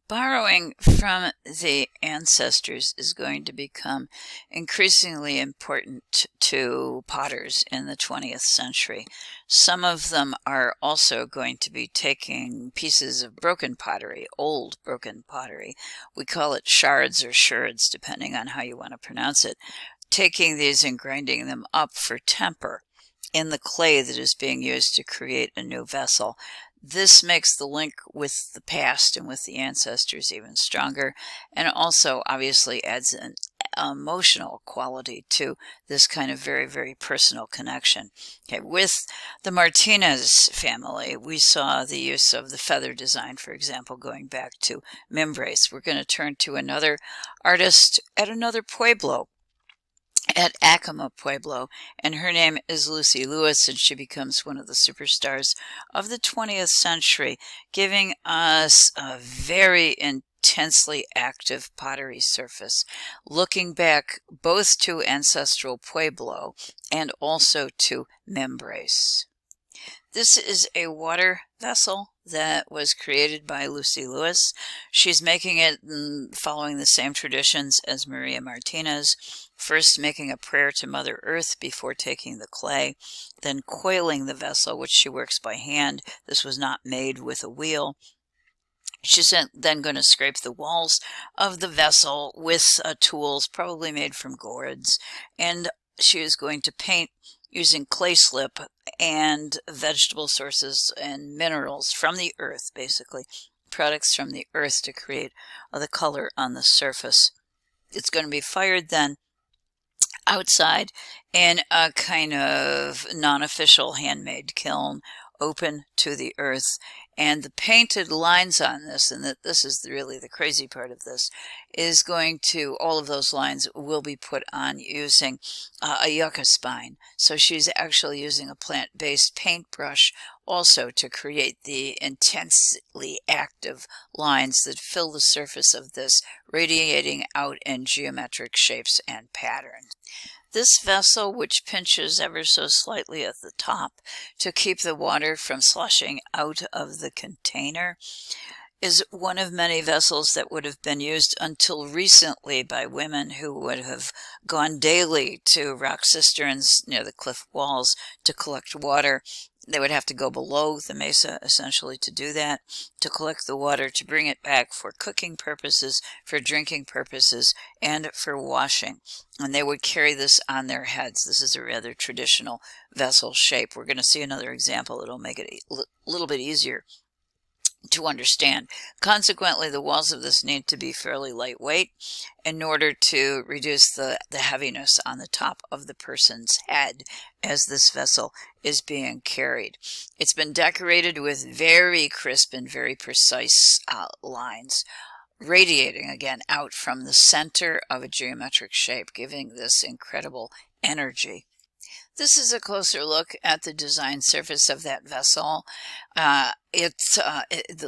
Borrowing from the ancestors is going to become increasingly important to potters in the 20th century. Some of them are also going to be taking pieces of broken pottery, old broken pottery. We call it shards or sherds, depending on how you want to pronounce it, taking these and grinding them up for temper in the clay that is being used to create a new vessel. This makes the link with the past and with the ancestors even stronger, and also obviously adds an emotional quality to this kind of very, very personal connection. Okay, with the Martinez family, we saw the use of the feather design, for example, going back to Mimbres. We're going to turn to another artist at another pueblo, at Acoma Pueblo, and her name is Lucy Lewis, and she becomes one of the superstars of the 20th century, giving us a very intensely active pottery surface, looking back both to ancestral Pueblo and also to Mimbres. This is a water vessel that was created by Lucy Lewis. She's making it following the same traditions as Maria Martinez, first making a prayer to Mother Earth before taking the clay, then coiling the vessel, which she works by hand. This was not made with a wheel. She's then going to scrape the walls of the vessel with tools probably made from gourds, and she is going to paint using clay slip and vegetable sources and minerals from the earth, basically products from the earth, to create the color on the surface. It's going to be fired then outside in a kind of non-official handmade kiln open to the earth, and the painted lines on this, and that this is really the crazy part of this, is going to, all of those lines will be put on using a yucca spine. So she's actually using a plant-based paintbrush also to create the intensely active lines that fill the surface of this, radiating out in geometric shapes and patterns. This vessel, which pinches ever so slightly at the top to keep the water from sloshing out of the container, is one of many vessels that would have been used until recently by women who would have gone daily to rock cisterns near the cliff walls to collect water. They would have to go below the mesa, essentially, to do that, to collect the water, to bring it back for cooking purposes, for drinking purposes, and for washing. And they would carry this on their heads. This is a rather traditional vessel shape. We're going to see another example that'll make it a little bit easier to understand. Consequently, the walls of this need to be fairly lightweight in order to reduce the heaviness on the top of the person's head as this vessel is being carried. It's been decorated with very crisp and very precise lines, radiating again out from the center of a geometric shape, giving this incredible energy. This is a closer look at the design surface of that vessel.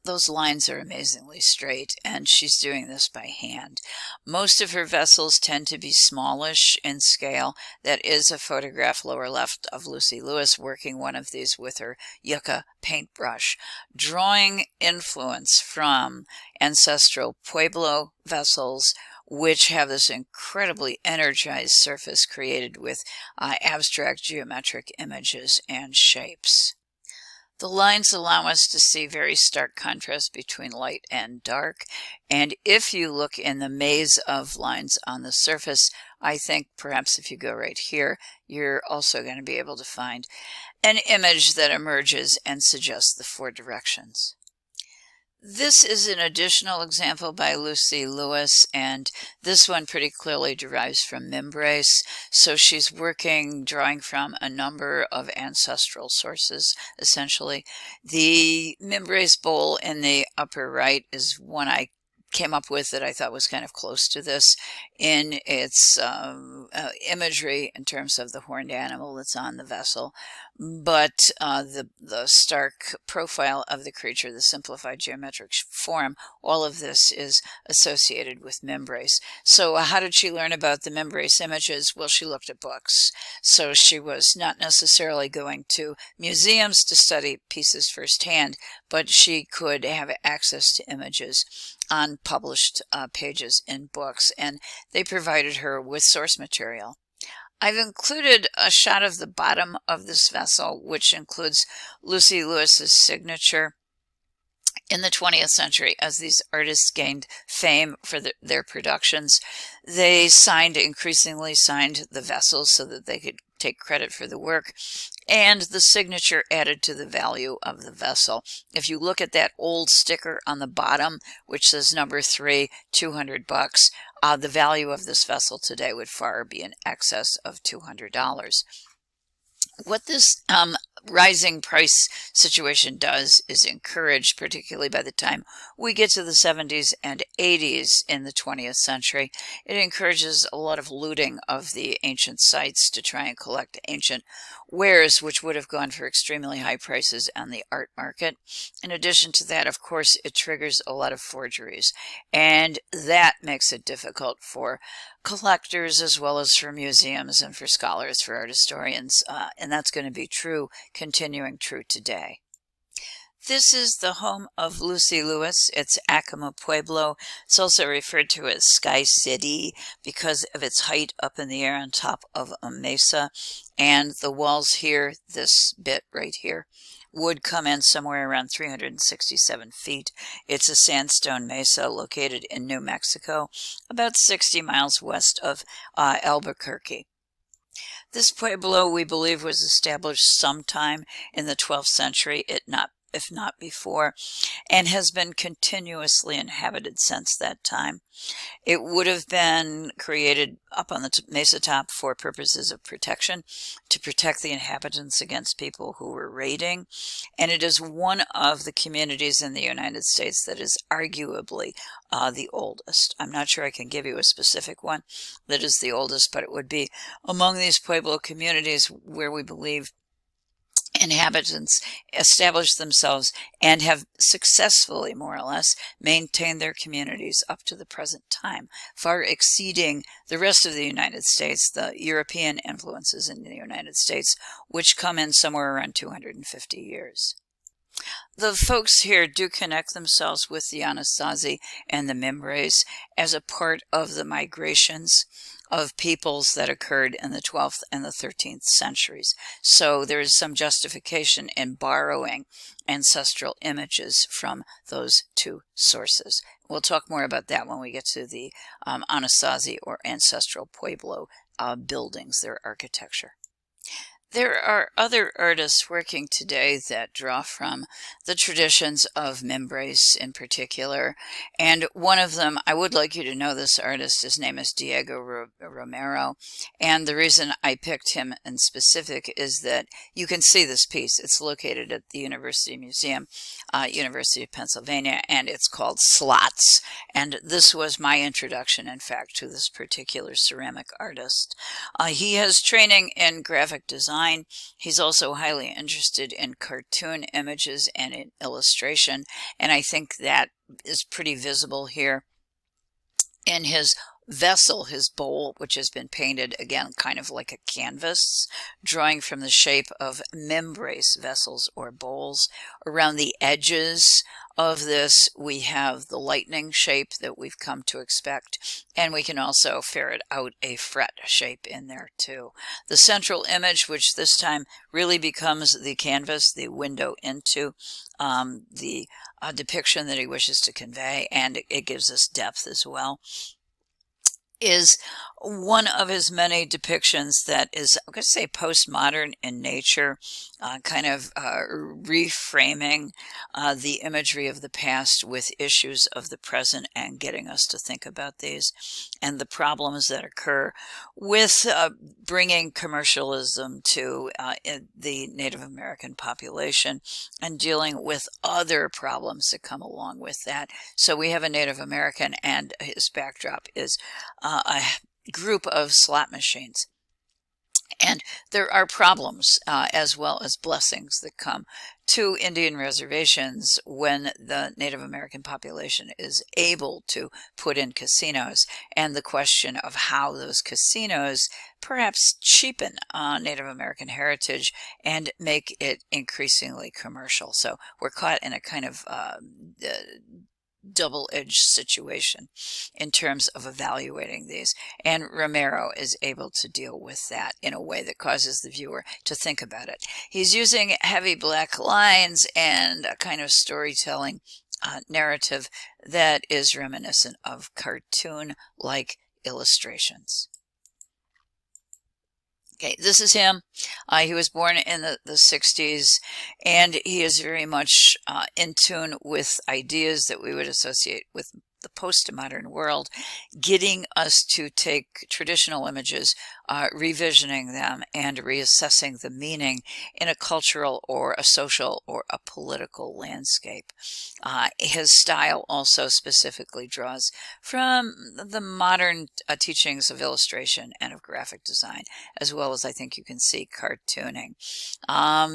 Those lines are amazingly straight, and she's doing this by hand. Most of her vessels tend to be smallish in scale. That is a photograph lower left of Lucy Lewis working one of these with her yucca paintbrush, drawing influence from ancestral Pueblo vessels, which have this incredibly energized surface created with abstract geometric images and shapes. The lines allow us to see very stark contrast between light and dark, and if you look in the maze of lines on the surface, I think perhaps if you go right here, you're also going to be able to find an image that emerges and suggests the four directions. This is an additional example by Lucy Lewis, and this one pretty clearly derives from Mimbres. So she's drawing from a number of ancestral sources, essentially. The Mimbres bowl in the upper right is one I came up with that I thought was kind of close to this in its imagery in terms of the horned animal that's on the vessel. but the stark profile of the creature, the simplified geometric form, all of this is associated with Membrace. So how did she learn about the Membrace images? Well, she looked at books. So she was not necessarily going to museums to study pieces firsthand, but she could have access to images on published pages in books, and they provided her with source material. I've included a shot of the bottom of this vessel, which includes Lucy Lewis's signature. In the 20th century, as these artists gained fame for their productions, they increasingly signed the vessels so that they could take credit for the work, and the signature added to the value of the vessel. If you look at that old sticker on the bottom, which says number 3, $200, the value of this vessel today would far be in excess of $200. What this rising price situation does is encourage, particularly by the time we get to the 70s and 80s in the 20th century, it encourages a lot of looting of the ancient sites to try and collect ancient wares, which would have gone for extremely high prices on the art market. In addition to that, of course, it triggers a lot of forgeries, and that makes it difficult for collectors as well as for museums and for scholars, for art historians, and that's going to be continuing true today. This is the home of Lucy Lewis. It's Acoma Pueblo. It's also referred to as Sky City because of its height up in the air on top of a mesa. And the walls here, this bit right here, would come in somewhere around 367 feet. It's a sandstone mesa located in New Mexico, about 60 miles west of Albuquerque. This pueblo, we believe, was established sometime in the 12th century, if not before, and has been continuously inhabited since that time. It would have been created up on the mesa top for purposes of protection, to protect the inhabitants against people who were raiding, and it is one of the communities in the United States that is arguably the oldest. I'm not sure I can give you a specific one that is the oldest, but it would be among these Pueblo communities where we believe inhabitants established themselves and have successfully, more or less, maintained their communities up to the present time, far exceeding the rest of the United States, the European influences in the United States, which come in somewhere around 250 years. The folks here do connect themselves with the Anasazi and the Mimbres as a part of the migrations of peoples that occurred in the 12th and the 13th centuries. So there is some justification in borrowing ancestral images from those two sources. We'll talk more about that when we get to the Anasazi or ancestral Pueblo buildings, their architecture. There are other artists working today that draw from the traditions of Membrace in particular, and one of them, I would like you to know this artist. His name is Diego Romero, and the reason I picked him in specific is that you can see this piece. It's located at the University Museum, University of Pennsylvania, and it's called Slots, and this was my introduction, in fact, to this particular ceramic artist. He has training in graphic design. He's also highly interested in cartoon images and in illustration, and I think that is pretty visible here in his vessel, his bowl, which has been painted, again, kind of like a canvas, drawing from the shape of membrace vessels or bowls. Around the edges of this, we have the lightning shape that we've come to expect, and we can also ferret out a fret shape in there too. The central image, which this time really becomes the canvas, the window into the depiction that he wishes to convey, and it gives us depth as well, is one of his many depictions that is, I'm going to say, postmodern in nature, kind of reframing the imagery of the past with issues of the present and getting us to think about these and the problems that occur with bringing commercialism to the Native American population and dealing with other problems that come along with that. So we have a Native American, and his backdrop is a group of slot machines. And there are problems as well as blessings that come to Indian reservations when the Native American population is able to put in casinos, and the question of how those casinos perhaps cheapen Native American heritage and make it increasingly commercial. So we're caught in a kind of double-edged situation in terms of evaluating these. And Romero is able to deal with that in a way that causes the viewer to think about it. He's using heavy black lines and a kind of storytelling narrative that is reminiscent of cartoon-like illustrations. Okay, this is him. He was born in the 60s, and he is very much in tune with ideas that we would associate with the postmodern world, getting us to take traditional images, revisioning them, and reassessing the meaning in a cultural or a social or a political landscape. His style also specifically draws from the modern teachings of illustration and of graphic design, as well as, I think you can see, cartooning,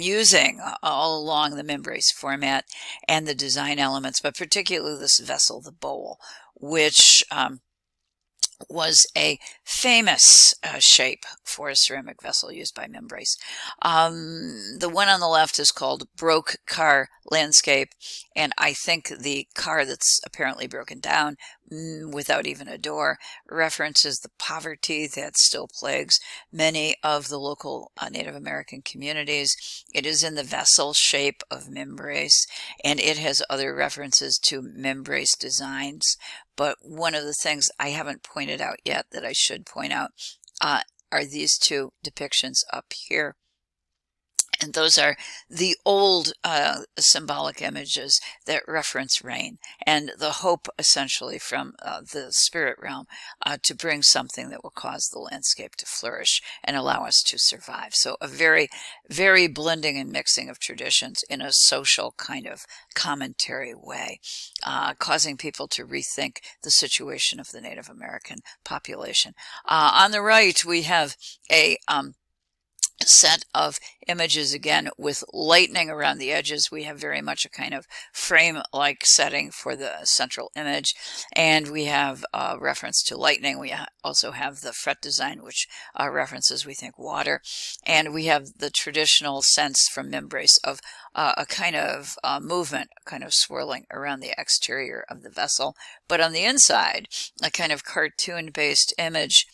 using all along the membrace format and the design elements, but particularly this vessel, the bowl, which was a famous shape for a ceramic vessel used by membrace. The one on the left is called Broke Car Landscape, and I think the car that's apparently broken down without even a door references the poverty that still plagues many of the local Native American communities. It is in the vessel shape of membrace, and it has other references to membrace designs. But one of the things I haven't pointed out yet that I should point out are these two depictions up here. And those are the old symbolic images that reference rain and the hope, essentially, from the spirit realm to bring something that will cause the landscape to flourish and allow us to survive. So a very, very blending and mixing of traditions in a social kind of commentary way, causing people to rethink the situation of the Native American population. On the right, we have a set of images again with lightning around the edges. We have very much a kind of frame-like setting for the central image, and we have a reference to lightning. We also have the fret design, which references, we think, water, and we have the traditional sense from membrace of a kind of movement, kind of swirling around the exterior of the vessel, but on the inside, a kind of cartoon-based image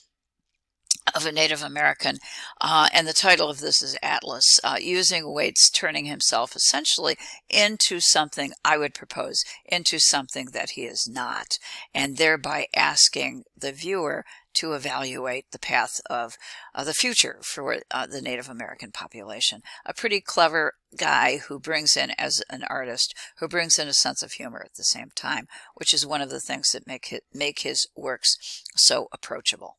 of a Native American, and the title of this is Atlas, using weights, turning himself essentially into something, I would propose, into something that he is not, and thereby asking the viewer to evaluate the path of the future for the Native American population. A pretty clever guy who brings in, as an artist, who brings in a sense of humor at the same time, which is one of the things that make his works so approachable.